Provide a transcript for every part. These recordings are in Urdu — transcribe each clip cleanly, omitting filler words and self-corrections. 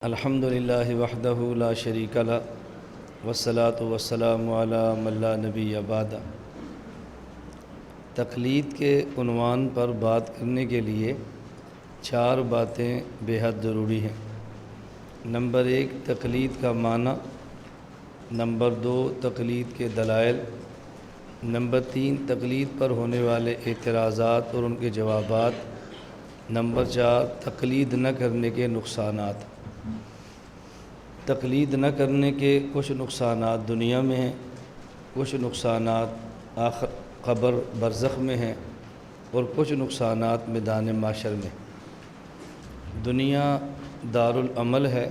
الحمدللہ وحدہ لا شریک لہ والصلاۃ والسلام علی من لا نبی بعدہ۔ تقلید کے عنوان پر بات کرنے کے لیے 4 باتیں بے حد ضروری ہیں۔ نمبر 1 تقلید کا معنی، نمبر 2 تقلید کے دلائل، نمبر 3 تقلید پر ہونے والے اعتراضات اور ان کے جوابات، نمبر 4 تقلید نہ کرنے کے نقصانات۔ تقلید نہ کرنے کے کچھ نقصانات دنیا میں ہیں، کچھ نقصانات آخر قبر برزخ میں ہیں اور کچھ نقصانات میدان معاشر میں۔ دنیا دار العمل ہے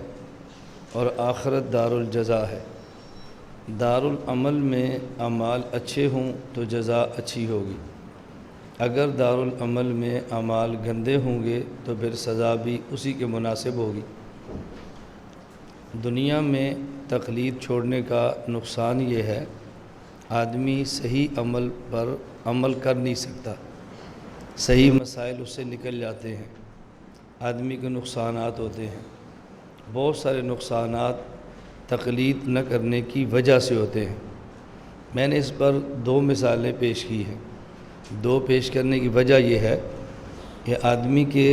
اور آخرت دار الجزا ہے۔ دار العمل میں اعمال اچھے ہوں تو جزا اچھی ہوگی، اگر دار العمل میں اعمال گندے ہوں گے تو پھر سزا بھی اسی کے مناسب ہوگی۔ دنیا میں تقلید چھوڑنے کا نقصان یہ ہے، آدمی صحیح عمل پر عمل کر نہیں سکتا، صحیح مسائل اس سے نکل جاتے ہیں، آدمی کے نقصانات ہوتے ہیں۔ بہت سارے نقصانات تقلید نہ کرنے کی وجہ سے ہوتے ہیں۔ میں نے اس پر 2 مثالیں پیش کی ہیں۔ 2 پیش کرنے کی وجہ یہ ہے کہ آدمی کے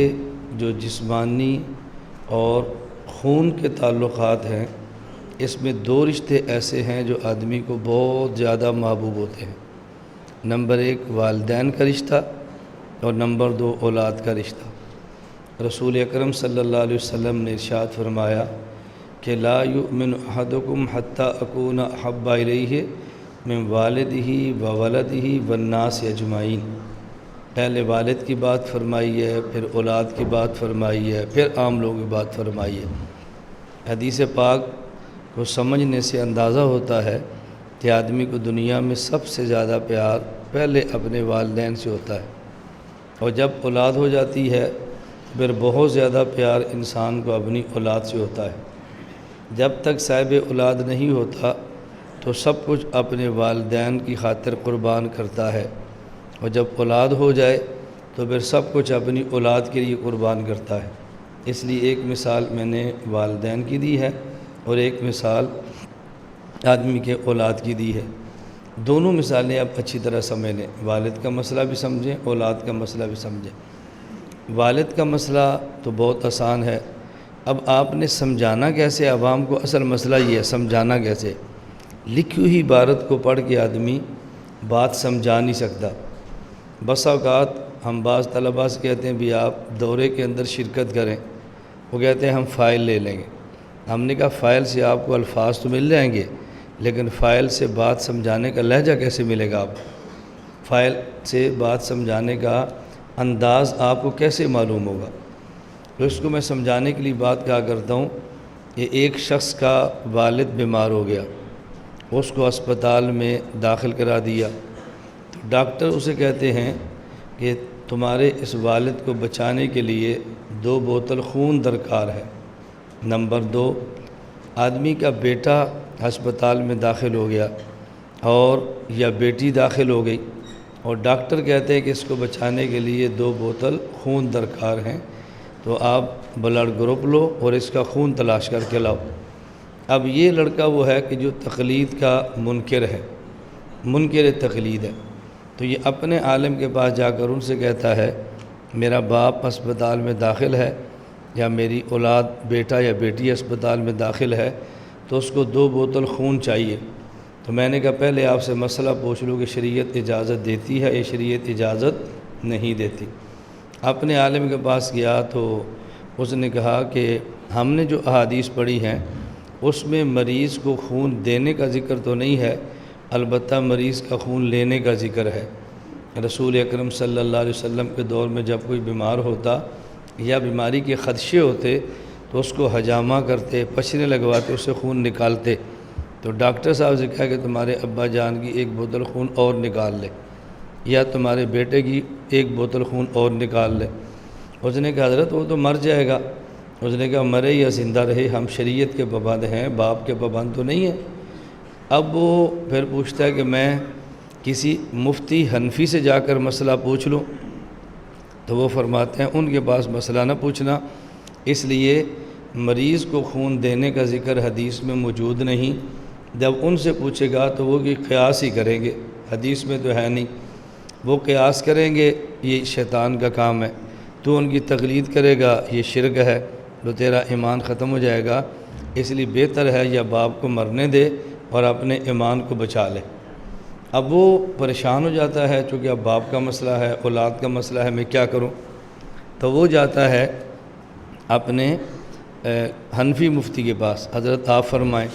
جو جسمانی اور خون کے تعلقات ہیں، اس میں 2 رشتے ایسے ہیں جو آدمی کو بہت زیادہ محبوب ہوتے ہیں۔ نمبر 1 والدین کا رشتہ اور نمبر 2 اولاد کا رشتہ۔ رسول اکرم صلی اللہ علیہ وسلم نے ارشاد فرمایا کہ لا یؤمن احدکم حتی اکون احب الیہ من والدہ وولدہ والناس اجمعین۔ پہلے والد کی بات فرمائی ہے، پھر اولاد کی بات فرمائی ہے، پھر عام لوگوں کی بات فرمائی ہے۔ حدیث پاک کو سمجھنے سے اندازہ ہوتا ہے کہ آدمی کو دنیا میں سب سے زیادہ پیار پہلے اپنے والدین سے ہوتا ہے، اور جب اولاد ہو جاتی ہے پھر بہت زیادہ پیار انسان کو اپنی اولاد سے ہوتا ہے۔ جب تک صاحب اولاد نہیں ہوتا تو سب کچھ اپنے والدین کی خاطر قربان کرتا ہے، اور جب اولاد ہو جائے تو پھر سب کچھ اپنی اولاد کے لیے قربان کرتا ہے۔ اس لیے ایک مثال میں نے والدین کی دی ہے اور ایک مثال آدمی کے اولاد کی دی ہے۔ دونوں مثالیں اب اچھی طرح سمجھ لیں، والد کا مسئلہ بھی سمجھیں، اولاد کا مسئلہ بھی سمجھیں۔ والد کا مسئلہ تو بہت آسان ہے، اب آپ نے سمجھانا کیسے عوام کو، اصل مسئلہ یہ ہے سمجھانا کیسے۔ لکھی ہوئی عبارت کو پڑھ کے آدمی بات سمجھا نہیں سکتا۔ بس اوقات ہم بعض طلباء سے کہتے ہیں بھی آپ دورے کے اندر شرکت کریں، وہ کہتے ہیں ہم فائل لے لیں گے۔ ہم نے کہا فائل سے آپ کو الفاظ تو مل جائیں گے، لیکن فائل سے بات سمجھانے کا لہجہ کیسے ملے گا آپ کو؟ فائل سے بات سمجھانے کا انداز آپ کو کیسے معلوم ہوگا؟ تو اس کو میں سمجھانے کے لیے بات کہا کرتا ہوں کہ ایک شخص کا والد بیمار ہو گیا، اس کو اسپتال میں داخل کرا دیا، تو ڈاکٹر اسے کہتے ہیں کہ تمہارے اس والد کو بچانے کے لیے 2 بوتل خون درکار ہے۔ نمبر 2 آدمی کا بیٹا ہسپتال میں داخل ہو گیا اور یا بیٹی داخل ہو گئی، اور ڈاکٹر کہتے ہیں کہ اس کو بچانے کے لیے 2 بوتل خون درکار ہیں، تو آپ بلڈ گروپ لو اور اس کا خون تلاش کر کے لاؤ۔ اب یہ لڑکا وہ ہے کہ جو تقلید کا منکر ہے، منکر تقلید ہے، تو یہ اپنے عالم کے پاس جا کر ان سے کہتا ہے میرا باپ اسپتال میں داخل ہے، یا میری اولاد بیٹا یا بیٹی اسپتال میں داخل ہے، تو اس کو 2 بوتل خون چاہیے۔ تو میں نے کہا پہلے آپ سے مسئلہ پوچھ لوں کہ شریعت اجازت دیتی ہے یا شریعت اجازت نہیں دیتی۔ اپنے عالم کے پاس گیا تو اس نے کہا کہ ہم نے جو احادیث پڑھی ہیں اس میں مریض کو خون دینے کا ذکر تو نہیں ہے، البتہ مریض کا خون لینے کا ذکر ہے۔ رسول اکرم صلی اللہ علیہ وسلم کے دور میں جب کوئی بیمار ہوتا یا بیماری کے خدشے ہوتے تو اس کو حجامہ کرتے، پچھنے لگواتے، اس سے خون نکالتے، تو ڈاکٹر صاحب سے کہا کہ تمہارے ابا جان کی 1 بوتل خون اور نکال لے، یا تمہارے بیٹے کی 1 بوتل خون اور نکال لے۔ اس نے کہا حضرت وہ تو مر جائے گا۔ اس نے کہا مرے یا زندہ رہے ہم شریعت کے پابند ہیں، باپ کے پابند تو نہیں ہیں۔ اب وہ پھر پوچھتا ہے کہ میں کسی مفتی حنفی سے جا کر مسئلہ پوچھ لوں، تو وہ فرماتے ہیں ان کے پاس مسئلہ نہ پوچھنا، اس لیے مریض کو خون دینے کا ذکر حدیث میں موجود نہیں۔ جب ان سے پوچھے گا تو وہ کہ قیاس ہی کریں گے، حدیث میں تو ہے نہیں، وہ قیاس کریں گے، یہ شیطان کا کام ہے، تو ان کی تقلید کرے گا، یہ شرک ہے، تو تیرا ایمان ختم ہو جائے گا۔ اس لیے بہتر ہے یا باپ کو مرنے دے اور اپنے ایمان کو بچا لے۔ اب وہ پریشان ہو جاتا ہے، چونکہ اب باپ کا مسئلہ ہے، اولاد کا مسئلہ ہے، میں کیا کروں؟ تو وہ جاتا ہے اپنے حنفی مفتی کے پاس، حضرت آپ فرمائیں،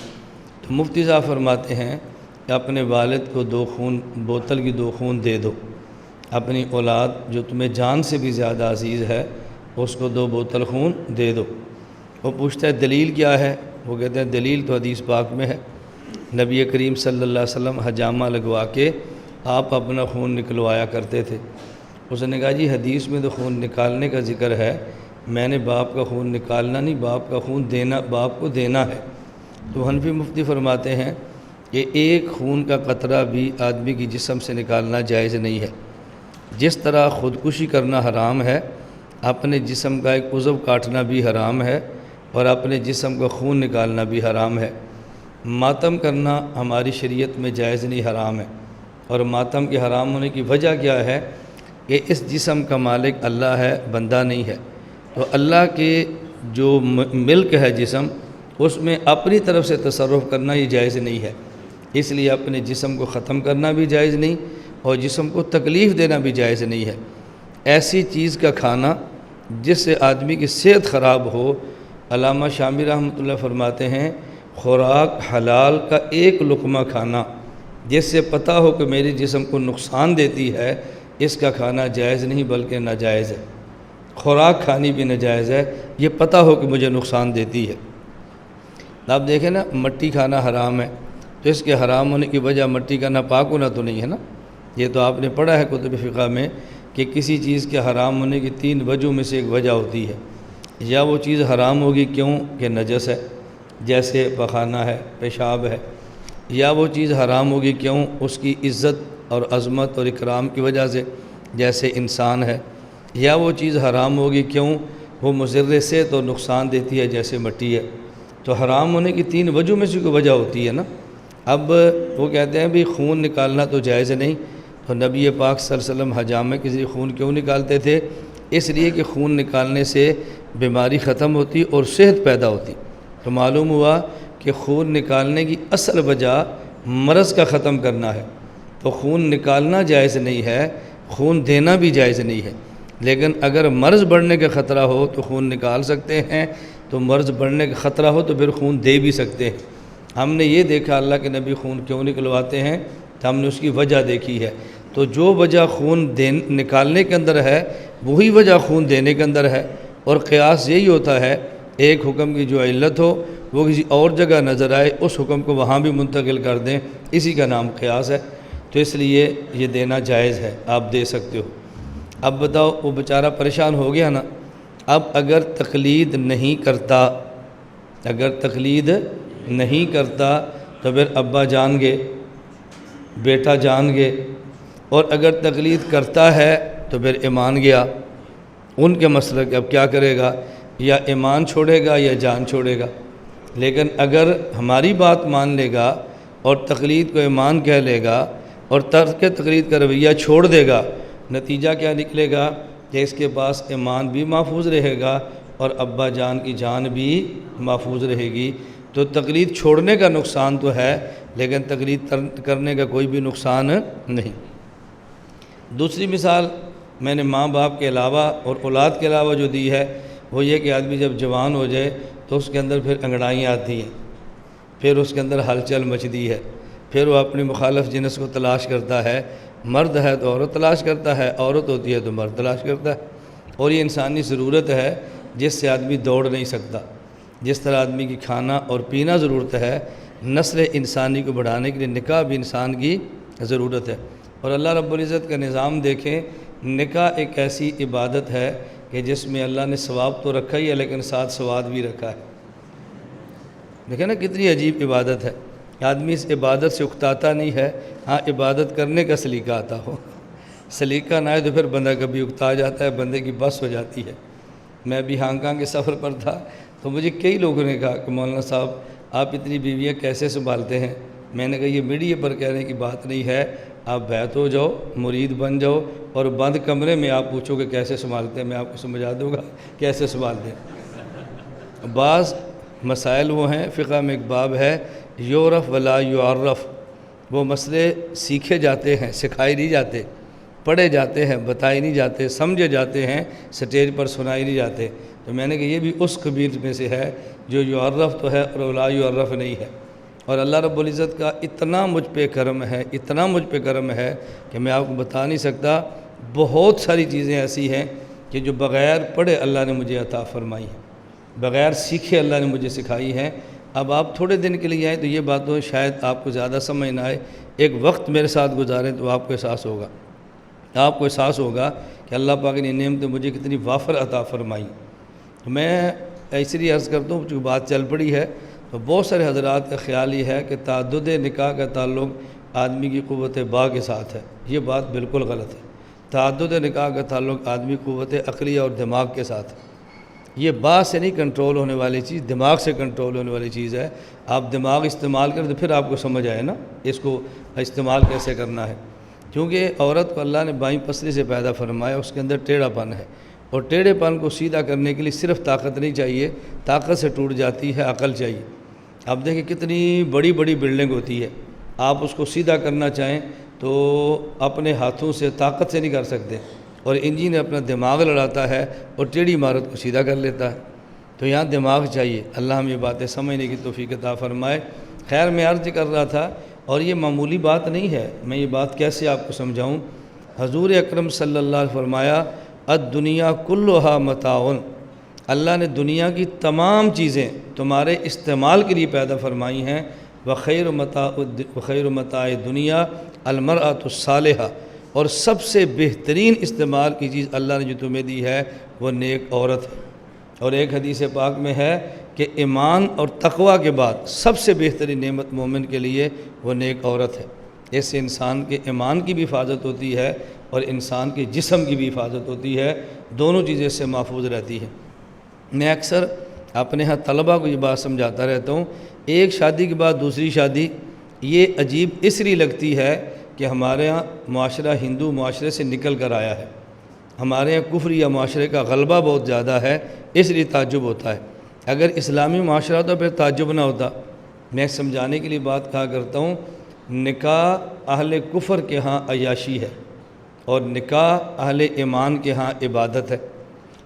تو مفتی صاحب فرماتے ہیں کہ اپنے والد کو بوتل کی 2 خون دے دو، اپنی اولاد جو تمہیں جان سے بھی زیادہ عزیز ہے اس کو 2 بوتل خون دے دو۔ وہ پوچھتا ہے دلیل کیا ہے؟ وہ کہتے ہیں دلیل تو حدیث پاک میں ہے، نبی کریم صلی اللہ علیہ وسلم حجامہ لگوا کے آپ اپنا خون نکلوایا کرتے تھے۔ اس نے کہا جی حدیث میں تو خون نکالنے کا ذکر ہے، میں نے باپ کا خون نکالنا نہیں، باپ کا خون دینا، باپ کو دینا ہے۔ تو حنفی مفتی فرماتے ہیں کہ ایک خون کا قطرہ بھی آدمی کی جسم سے نکالنا جائز نہیں ہے۔ جس طرح خودکشی کرنا حرام ہے، اپنے جسم کا ایک عضو کاٹنا بھی حرام ہے، اور اپنے جسم کا خون نکالنا بھی حرام ہے۔ ماتم کرنا ہماری شریعت میں جائز نہیں، حرام ہے۔ اور ماتم کے حرام ہونے کی وجہ کیا ہے کہ اس جسم کا مالک اللہ ہے، بندہ نہیں ہے، تو اللہ کے جو ملک ہے جسم، اس میں اپنی طرف سے تصرف کرنا یہ جائز نہیں ہے۔ اس لیے اپنے جسم کو ختم کرنا بھی جائز نہیں، اور جسم کو تکلیف دینا بھی جائز نہیں ہے۔ ایسی چیز کا کھانا جس سے آدمی کی صحت خراب ہو، علامہ شامی رحمۃ اللہ فرماتے ہیں خوراک حلال کا ایک لقمہ کھانا جس سے پتہ ہو کہ میرے جسم کو نقصان دیتی ہے، اس کا کھانا جائز نہیں بلکہ ناجائز ہے۔ خوراک کھانی بھی ناجائز ہے، یہ پتہ ہو کہ مجھے نقصان دیتی ہے۔ آپ دیکھیں نا، مٹی کھانا حرام ہے، تو اس کے حرام ہونے کی وجہ مٹی کا ناپاک ہونا تو نہیں ہے نا۔ یہ تو آپ نے پڑھا ہے کتب فقہ میں کہ کسی چیز کے حرام ہونے کی 3 وجہوں میں سے ایک وجہ ہوتی ہے۔ یا وہ چیز حرام ہوگی کیوں کہ نجس ہے، جیسے پخانہ ہے، پیشاب ہے، یا وہ چیز حرام ہوگی کیوں اس کی عزت اور عظمت اور اکرام کی وجہ سے، جیسے انسان ہے، یا وہ چیز حرام ہوگی کیوں وہ مضر سے تو نقصان دیتی ہے، جیسے مٹی ہے۔ تو حرام ہونے کی 3 وجہوں میں سے کوئی وجہ ہوتی ہے نا۔ اب وہ کہتے ہیں بھی خون نکالنا تو جائز نہیں، تو نبی پاک صلی اللہ علیہ وسلم حجامہ کے ذریعے خون کیوں نکالتے تھے؟ اس لیے کہ خون نکالنے سے بیماری ختم ہوتی اور صحت پیدا ہوتی۔ تو معلوم ہوا کہ خون نکالنے کی اصل وجہ مرض کا ختم کرنا ہے، تو خون نکالنا جائز نہیں ہے، خون دینا بھی جائز نہیں ہے۔ لیکن اگر مرض بڑھنے کا خطرہ ہو تو خون نکال سکتے ہیں، تو مرض بڑھنے کا خطرہ ہو تو پھر خون دے بھی سکتے ہیں۔ ہم نے یہ دیکھا اللہ کے نبی خون کیوں نکلواتے ہیں، تو ہم نے اس کی وجہ دیکھی ہے۔ تو جو وجہ خون نکالنے کے اندر ہے وہی وجہ خون دینے کے اندر ہے، اور قیاس یہی ہوتا ہے ایک حکم کی جو علت ہو وہ کسی اور جگہ نظر آئے، اس حکم کو وہاں بھی منتقل کر دیں، اسی کا نام قیاس ہے۔ تو اس لیے یہ دینا جائز ہے، آپ دے سکتے ہو۔ اب بتاؤ، وہ بیچارہ پریشان ہو گیا نا۔ اب اگر تقلید نہیں کرتا، تو پھر ابا جان گے، بیٹا جان گے، اور اگر تقلید کرتا ہے تو پھر ایمان گیا۔ ان کے مسئلہ کہ اب کیا کرے گا، یا ایمان چھوڑے گا یا جان چھوڑے گا۔ لیکن اگر ہماری بات مان لے گا اور تقلید کو ایمان کہہ لے گا اور ترک تقلید کا رویہ چھوڑ دے گا، نتیجہ کیا نکلے گا کہ اس کے پاس ایمان بھی محفوظ رہے گا اور ابا جان کی جان بھی محفوظ رہے گی۔ تو تقلید چھوڑنے کا نقصان تو ہے، لیکن تقلید کرنے کا کوئی بھی نقصان نہیں۔ دوسری مثال میں نے ماں باپ کے علاوہ اور اولاد کے علاوہ جو دی ہے، وہ یہ کہ آدمی جب جوان ہو جائے تو اس کے اندر پھر انگڑائیاں آتی ہیں، پھر اس کے اندر ہلچل مچتی ہے، پھر وہ اپنی مخالف جنس کو تلاش کرتا ہے، مرد ہے تو عورت تلاش کرتا ہے، عورت ہوتی ہے تو مرد تلاش کرتا ہے۔ اور یہ انسانی ضرورت ہے جس سے آدمی دوڑ نہیں سکتا۔ جس طرح آدمی کی کھانا اور پینا ضرورت ہے، نسل انسانی کو بڑھانے کے لیے نکاح بھی انسان کی ضرورت ہے۔ اور اللہ رب العزت کا نظام دیکھیں، نکاح ایک ایسی عبادت ہے کہ جس میں اللہ نے ثواب تو رکھا ہی ہے لیکن ساتھ سواد بھی رکھا ہے۔ دیکھیں نا کتنی عجیب عبادت ہے۔ آدمی اس عبادت سے اکتاتا نہیں ہے، ہاں عبادت کرنے کا سلیقہ آتا ہو۔ سلیقہ نہ ہے تو پھر بندہ کبھی اکتا جاتا ہے، بندے کی بس ہو جاتی ہے۔ میں بھی ہانگ کانگ کے سفر پر تھا تو مجھے کئی لوگوں نے کہا کہ مولانا صاحب آپ اتنی بیویاں کیسے سنبھالتے ہیں؟ میں نے کہا یہ میڈیا پر کہنے کی بات نہیں ہے، آپ بیعت ہو جاؤ، مرید بن جاؤ، اور بند کمرے میں آپ پوچھو کہ کیسے سنبھالتے ہیں، میں آپ کو سمجھا دوں گا کیسے سنبھالتے ہیں۔ بعض مسائل وہ ہیں، فقہ میں ایک باب ہے یعرف ولا یعرف، وہ مسئلے سیکھے جاتے ہیں، سکھائے نہیں جاتے، پڑھے جاتے ہیں، بتائے نہیں جاتے، سمجھے جاتے ہیں، سٹیج پر سنائے نہیں جاتے۔ تو میں نے کہا یہ بھی اس قبیل میں سے ہے جو یعرف تو ہے اور ولا یعرف نہیں ہے۔ اور اللہ رب العزت کا اتنا مجھ پہ کرم ہے، اتنا مجھ پہ کرم ہے کہ میں آپ کو بتا نہیں سکتا۔ بہت ساری چیزیں ایسی ہیں کہ جو بغیر پڑھے اللہ نے مجھے عطا فرمائی ہیں، بغیر سیکھے اللہ نے مجھے سکھائی ہیں۔ اب آپ تھوڑے دن کے لیے آئیں تو یہ باتوں شاید آپ کو زیادہ سمجھ نہ آئے، ایک وقت میرے ساتھ گزاریں تو آپ کو احساس ہوگا، آپ کو احساس ہوگا کہ اللہ پاک نے نعمتیں مجھے کتنی وافر عطا فرمائی۔ تو میں اس لیے عرض کرتا ہوں، چونکہ بات چل پڑی ہے تو بہت سارے حضرات کا خیال یہ ہے کہ تعدد نکاح کا تعلق آدمی کی قوت باء کے ساتھ ہے۔ یہ بات بالکل غلط ہے۔ تعدد نکاح کا تعلق آدمی قوت عقلیہ اور دماغ کے ساتھ ہے۔ یہ باء سے نہیں کنٹرول ہونے والی چیز، دماغ سے کنٹرول ہونے والی چیز ہے۔ آپ دماغ استعمال کریں تو پھر آپ کو سمجھ آئے نا اس کو استعمال کیسے کرنا ہے۔ کیونکہ عورت کو اللہ نے بائیں پسلی سے پیدا فرمایا، اس کے اندر ٹیڑھا پن ہے، اور ٹیڑھے پن کو سیدھا کرنے کے لیے صرف طاقت نہیں چاہیے، طاقت سے ٹوٹ جاتی ہے، عقل چاہیے۔ اب دیکھیں کتنی بڑی بڑی بلڈنگ ہوتی ہے، آپ اس کو سیدھا کرنا چاہیں تو اپنے ہاتھوں سے طاقت سے نہیں کر سکتے، اور انجین اپنا دماغ لڑاتا ہے اور ٹیڑھی عمارت کو سیدھا کر لیتا ہے۔ تو یہاں دماغ چاہیے، اللہ ہم یہ باتیں سمجھنے کی توفیق عطا فرمائے۔ خیر میں عرض کر رہا تھا، اور یہ معمولی بات نہیں ہے، میں یہ بات کیسے آپ کو سمجھاؤں۔ حضور اکرم صلی اللہ علیہ وسلم فرمایا الدنیا کلھا متاع، اللہ نے دنیا کی تمام چیزیں تمہارے استعمال کے لیے پیدا فرمائی ہیں۔ وخیر متاع دنیا المرأۃ الصالحہ، اور سب سے بہترین استعمال کی چیز اللہ نے جو تمہیں دی ہے وہ نیک عورت ہے۔ اور ایک حدیث پاک میں ہے کہ ایمان اور تقوی کے بعد سب سے بہترین نعمت مومن کے لیے وہ نیک عورت ہے۔ اس سے انسان کے ایمان کی بھی حفاظت ہوتی ہے اور انسان کے جسم کی بھی حفاظت ہوتی ہے، دونوں چیزیں اس سے محفوظ رہتی ہیں۔ میں اکثر اپنے ہاں طلبہ کو یہ بات سمجھاتا رہتا ہوں، ایک شادی کے بعد دوسری شادی یہ عجیب اس لیے لگتی ہے کہ ہمارے ہاں معاشرہ ہندو معاشرے سے نکل کر آیا ہے، ہمارے یہاں کفر یا معاشرے کا غلبہ بہت زیادہ ہے، اس لیے تعجب ہوتا ہے۔ اگر اسلامی معاشرہ تو پھر تعجب نہ ہوتا۔ میں سمجھانے کے لیے بات کہا کرتا ہوں، نکاح اہل کفر کے ہاں عیاشی ہے اور نکاح اہل ایمان کے ہاں عبادت ہے۔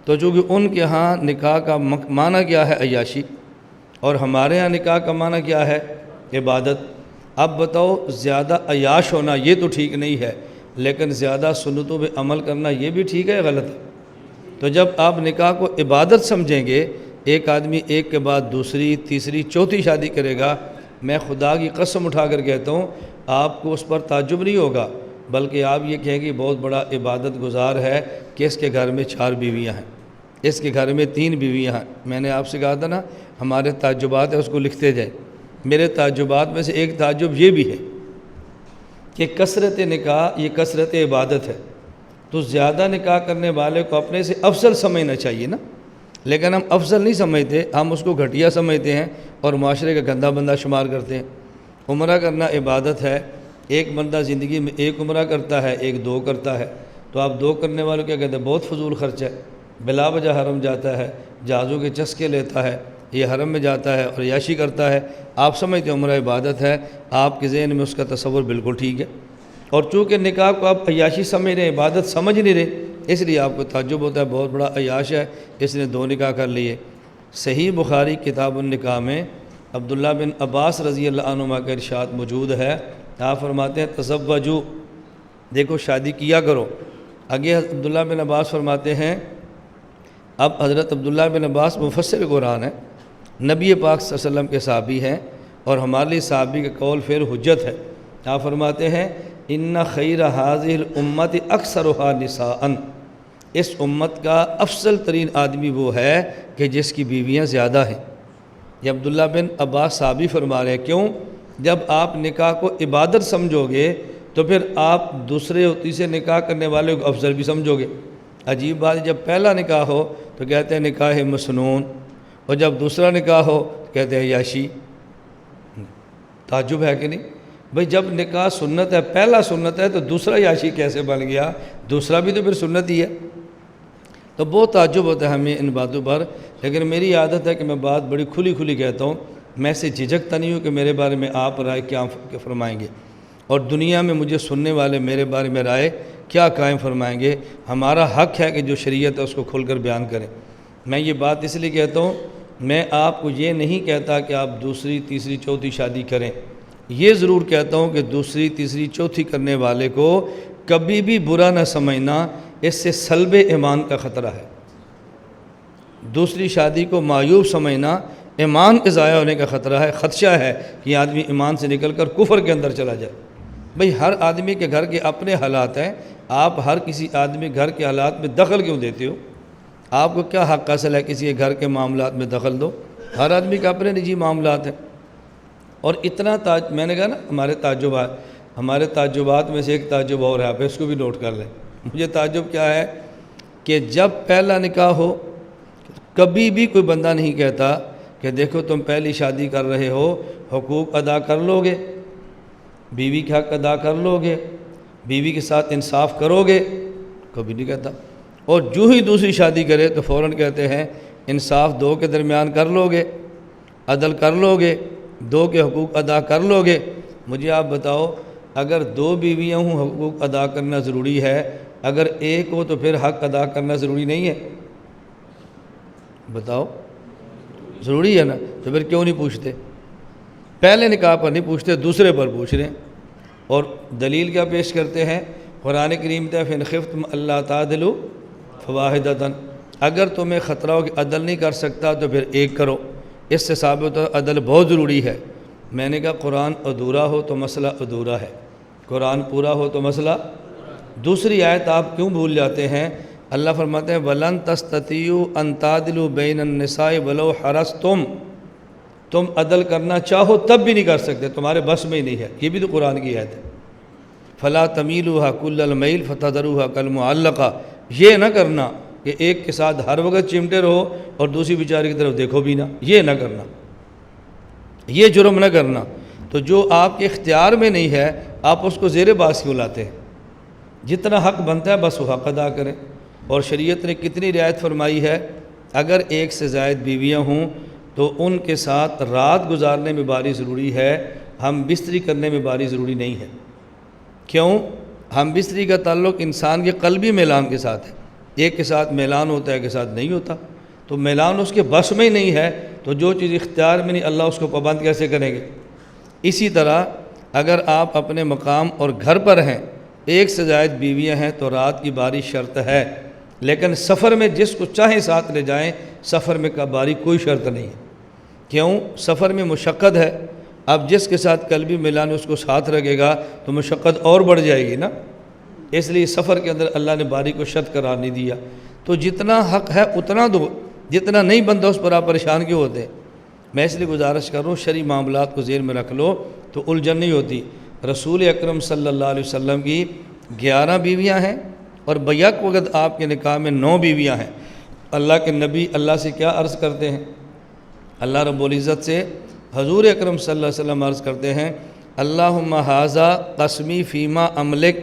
تو چونکہ ان کے ہاں نکاح کا معنی کیا ہے عیاشی، اور ہمارے ہاں نکاح کا معنی کیا ہے عبادت۔ اب بتاؤ زیادہ عیاش ہونا یہ تو ٹھیک نہیں ہے، لیکن زیادہ سنتوں پہ عمل کرنا یہ بھی ٹھیک ہے یا غلط ہے؟ تو جب آپ نکاح کو عبادت سمجھیں گے، ایک آدمی ایک کے بعد دوسری تیسری چوتھی شادی کرے گا، میں خدا کی قسم اٹھا کر کہتا ہوں آپ کو اس پر تعجب نہیں ہوگا، بلکہ آپ یہ کہیں گے بہت بڑا عبادت گزار ہے کہ اس کے گھر میں 4 بیویاں ہیں، اس کے گھر میں 3 بیویاں ہیں۔ میں نے آپ سے کہا تھا نا ہمارے تعجبات ہیں، اس کو لکھتے جائیں۔ میرے تعجبات میں سے ایک تعجب یہ بھی ہے کہ کثرت نکاح یہ کثرت عبادت ہے، تو زیادہ نکاح کرنے والے کو اپنے سے افضل سمجھنا چاہیے نا، لیکن ہم افضل نہیں سمجھتے، ہم اس کو گھٹیا سمجھتے ہیں اور معاشرے کا گندہ بندہ شمار کرتے ہیں۔ عمرہ کرنا عبادت ہے، ایک بندہ زندگی میں ایک عمرہ کرتا ہے، ایک 2 کرتا ہے، تو آپ 2 کرنے والوں کیا کہتے ہیں بہت فضول خرچ ہے، بلا وجہ حرم جاتا ہے، جہازوں کے چسکے لیتا ہے، یہ حرم میں جاتا ہے اور عیاشی کرتا ہے۔ آپ سمجھتے ہیں عمرہ عبادت ہے، آپ کے ذہن میں اس کا تصور بالکل ٹھیک ہے، اور چونکہ نکاح کو آپ عیاشی سمجھ رہے ہیں، عبادت سمجھ نہیں رہے، اس لیے آپ کو تعجب ہوتا ہے بہت بڑا عیاش ہے، اس نے 2 نکاح کر لیے۔ صحیح بخاری کتاب النکاح میں عبداللہ بن عباس رضی اللہ عنہما کا ارشاد موجود ہے، آپ فرماتے ہیں تزوجوا، دیکھو شادی کیا کرو۔ آگے عبداللہ بن عباس فرماتے ہیں، اب حضرت عبداللہ بن عباس مفسر قرآن ہے، نبی پاک صلی اللہ علیہ وسلم کے صحابی ہیں، اور ہمارے لیے صحابی کا قول پھر حجت ہے۔ آپ فرماتے ہیں ان خیر هذه الامت اکثرها نساء، اس امت کا افضل ترین آدمی وہ ہے کہ جس کی بیویاں زیادہ ہیں۔ یہ عبداللہ بن عباس صحابی فرما رہے ہیں، کیوں؟ جب آپ نکاح کو عبادت سمجھو گے تو پھر آپ دوسرے اور تیسرے نکاح کرنے والے کو افضل بھی سمجھو گے۔ عجیب بات، جب پہلا نکاح ہو تو کہتے ہیں نکاح مسنون، اور جب دوسرا نکاح ہو کہتے ہیں عیاشی۔ تعجب ہے کہ نہیں بھئی؟ جب نکاح سنت ہے، پہلا سنت ہے، تو دوسرا عیاشی کیسے بن گیا؟ دوسرا بھی تو پھر سنت ہی ہے۔ تو بہت تعجب ہوتا ہے ہمیں ان باتوں پر، لیکن میری عادت ہے کہ میں بات بڑی کھلی کہتا ہوں، میں سے جھجکتا نہیں ہوں کہ میرے بارے میں آپ رائے کیا فرمائیں گے، اور دنیا میں مجھے سننے والے میرے بارے میں رائے کیا قائم فرمائیں گے۔ ہمارا حق ہے کہ جو شریعت ہے اس کو کھل کر بیان کریں۔ میں یہ بات اس لیے کہتا ہوں، میں آپ کو یہ نہیں کہتا کہ آپ دوسری تیسری چوتھی شادی کریں، یہ ضرور کہتا ہوں کہ دوسری تیسری چوتھی کرنے والے کو کبھی بھی برا نہ سمجھنا، اس سے سلب ایمان کا خطرہ ہے۔ دوسری شادی کو معیوب سمجھنا، ایمان کے ضائع ہونے کا خطرہ ہے، خدشہ ہے کہ آدمی ایمان سے نکل کر کفر کے اندر چلا جائے۔ بھئی ہر آدمی کے گھر کے اپنے حالات ہیں، آپ ہر کسی آدمی گھر کے حالات میں دخل کیوں دیتے ہو؟ آپ کو کیا حق حاصل ہے کسی کے گھر کے معاملات میں دخل دو؟ ہر آدمی کے اپنے نجی معاملات ہیں۔ اور اتنا میں نے کہا نا ہمارے تعجبات میں سے ایک تعجب اور ہے، آپ اس کو بھی نوٹ کر لیں۔ مجھے تعجب کیا ہے کہ جب پہلا نکاح ہو کبھی بھی کوئی بندہ نہیں کہتا کہ دیکھو تم پہلی شادی کر رہے ہو، حقوق ادا کر لو گے، بیوی کے حق ادا کر لو گے، بیوی کے ساتھ انصاف کرو گے، کبھی نہیں کہتا۔ اور جو ہی دوسری شادی کرے تو فوراً کہتے ہیں انصاف دو کے درمیان کر لو گے، عدل کر لو گے، دو کے حقوق ادا کر لو گے۔ مجھے آپ بتاؤ، اگر دو بیویاں ہوں حقوق ادا کرنا ضروری ہے، اگر ایک ہو تو پھر حق ادا کرنا ضروری نہیں ہے؟ بتاؤ، ضروری ہے نا؟ تو پھر کیوں نہیں پوچھتے؟ پہلے نکاح پر نہیں پوچھتے، دوسرے پر پوچھ رہے ہیں۔ اور دلیل کیا پیش کرتے ہیں؟ قرآن کریم تے فَإِنْ خِفْتُمْ أَلَّا تَعْدِلُوا فَوَاحِدَةً، اگر تمہیں خطرہ ہو کہ عدل نہیں کر سکتا تو پھر ایک کرو۔ اس سے ثابت ہوتا ہے عدل بہت ضروری ہے۔ میں نے کہا قرآن ادھورا ہو تو مسئلہ ادھورا ہے، قرآن پورا ہو تو مسئلہ۔ دوسری آیت آپ کیوں بھول جاتے ہیں؟ اللہ فرماتے ہیں وَلَن تَسْتَطِيعُوا أَن تَعْدِلُوا بَيْنَ النِّسَاءِ وَلَوْ حَرَصْتُمْ، تم عدل کرنا چاہو تب بھی نہیں کر سکتے، تمہارے بس میں ہی نہیں ہے۔ یہ بھی تو قرآن کی آیت ہے۔ فَلَا تَمِيلُوهَا كُلَّ الْمَيْلِ فَتَذَرُوهَا كَالْمُعَلَّقَةِ، یہ نہ کرنا کہ ایک کے ساتھ ہر وقت چمٹے رہو اور دوسری بیچاری کی طرف دیکھو بھی نہ، یہ نہ کرنا، یہ جرم نہ کرنا۔ تو جو آپ کے اختیار میں نہیں ہے آپ اس کو زیر باز کیوں لاتے ہیں؟ جتنا حق بنتا ہے بس وہ حق ادا کریں۔ اور شریعت نے کتنی رعایت فرمائی ہے، اگر ایک سے زائد بیویاں ہوں تو ان کے ساتھ رات گزارنے میں باری ضروری ہے، ہم بستری کرنے میں باری ضروری نہیں ہے۔ کیوں؟ ہم بستری کا تعلق انسان کے قلبی میلان کے ساتھ ہے، ایک کے ساتھ میلان ہوتا ہے ایک کے ساتھ نہیں ہوتا، تو میلان اس کے بس میں ہی نہیں ہے، تو جو چیز اختیار میں نہیں اللہ اس کو پابند کیسے کریں گے؟ اسی طرح اگر آپ اپنے مقام اور گھر پر ہیں، ایک سے زائد بیویاں ہیں تو رات کی باری شرط ہے، لیکن سفر میں جس کو چاہیں ساتھ لے جائیں، سفر میں کا باری کوئی شرط نہیں ہے۔ کیوں؟ سفر میں مشقت ہے، اب جس کے ساتھ قلبی میلان اس کو ساتھ رکھے گا تو مشقت اور بڑھ جائے گی نا، اس لیے سفر کے اندر اللہ نے باری کو شرط قرار نہیں دیا۔ تو جتنا حق ہے اتنا دو، جتنا نہیں بندہ اس پر آپ پریشان کیوں ہوتے ہیں؟ میں اس لیے گزارش کر رہا ہوں شرعی معاملات کو ذہن میں رکھ لو تو الجھن نہیں ہوتی۔ رسول اکرم صلی اللہ علیہ وسلم کی 11 بیویاں ہیں اور بیک وقت آپ کے نکاح میں 9 بیویاں ہیں۔ اللہ کے نبی اللہ سے کیا عرض کرتے ہیں؟ اللہ رب العزت سے حضور اکرم صلی اللہ علیہ وسلم عرض کرتے ہیں اللہم ھذا قسمی فیما املک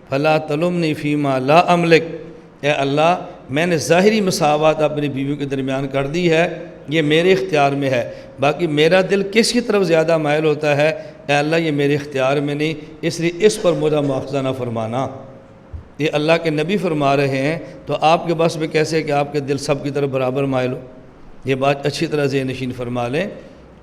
فلا تلمنی فیما لا املک، اے اللہ میں نے ظاہری مساوات اپنی بیویوں کے درمیان کر دی ہے، یہ میرے اختیار میں ہے، باقی میرا دل کس کی طرف زیادہ مائل ہوتا ہے اے اللہ یہ میرے اختیار میں نہیں، اس لیے اس پر مجھے مواخذہ نہ فرمانا۔ یہ اللہ کے نبی فرما رہے ہیں، تو آپ کے بس میں کیسے کہ آپ کے دل سب کی طرف برابر مائل ہو؟ یہ بات اچھی طرح ذہن نشین فرما لیں۔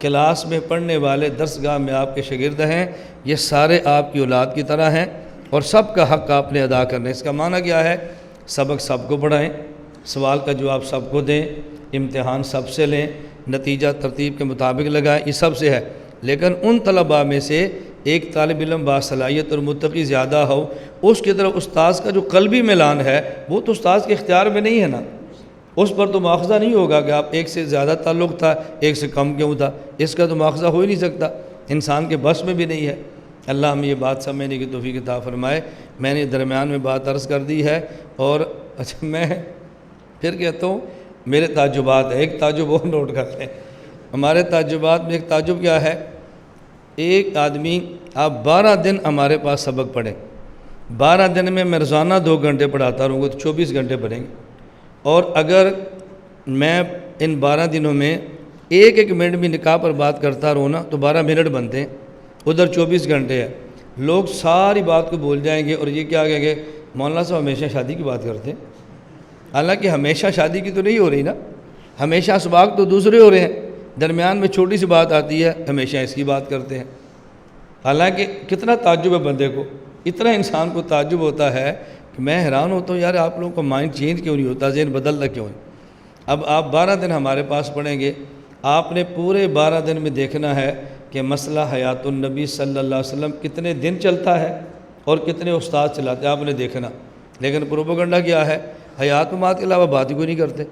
کلاس میں پڑھنے والے درسگاہ میں آپ کے شاگرد ہیں، یہ سارے آپ کی اولاد کی طرح ہیں اور سب کا حق آپ نے ادا کرنا ہے۔ اس کا معنی کیا ہے؟ سبق سب کو پڑھائیں، سوال کا جواب سب کو دیں، امتحان سب سے لیں، نتیجہ ترتیب کے مطابق لگائیں، یہ سب سے ہے۔ لیکن ان طلباء میں سے ایک طالب علم باصلاحیت اور متقی زیادہ ہو، اس کی طرف استاذ کا جو قلبی میلان ہے وہ تو استاذ کے اختیار میں نہیں ہے نا، اس پر تو مواخذہ نہیں ہوگا کہ آپ ایک سے زیادہ تعلق تھا ایک سے کم کیوں تھا، اس کا تو مواخذہ ہو ہی نہیں سکتا، انسان کے بس میں بھی نہیں ہے۔ اللہ ہمیں یہ بات سمجھنے کی توفیق عطا فرمائے۔ میں نے درمیان میں بات عرض کر دی ہے، اور اچھا میں پھر کہتا ہوں میرے تعجبات ہے، ایک تعجب وہ نوٹ کر لیں۔ ہمارے تعجبات میں ایک تعجب کیا ہے، ایک آدمی آپ 12 دن ہمارے پاس سبق پڑھیں، 12 دن میں روزانہ 2 گھنٹے پڑھاتا رہوں گا تو 24 گھنٹے پڑھیں گے، اور اگر میں ان 12 دنوں میں ایک ایک منٹ بھی نکاح پر بات کرتا رہوں نا تو 12 منٹ بنتے ہیں، ادھر 24 گھنٹے ہے۔ لوگ ساری بات کو بھول جائیں گے اور یہ کیا کہیں گے، مولانا صاحب ہمیشہ شادی کی بات کرتے ہیں۔ حالانکہ ہمیشہ شادی کی تو نہیں ہو رہی نا، ہمیشہ اسباق تو دوسرے ہو رہے ہیں، درمیان میں چھوٹی سی بات آتی ہے ہمیشہ اس کی بات کرتے ہیں۔ حالانکہ کتنا تعجب ہے بندے کو، اتنا انسان کو تعجب ہوتا ہے کہ میں حیران ہوتا ہوں یار آپ لوگوں کا مائنڈ چینج کیوں نہیں ہوتا، ذہن بدلتا کیوں نہیں۔ اب آپ 12 دن ہمارے پاس پڑھیں گے، آپ نے پورے 12 دن میں دیکھنا ہے کہ مسئلہ حیات النبی صلی اللہ علیہ وسلم کتنے دن چلتا ہے اور کتنے استاد چلاتے ہیں، آپ نے دیکھنا۔ لیکن پروپیگنڈا کیا ہے، حیات ممات کے علاوہ بات ہی کوئی نہیں کرتے۔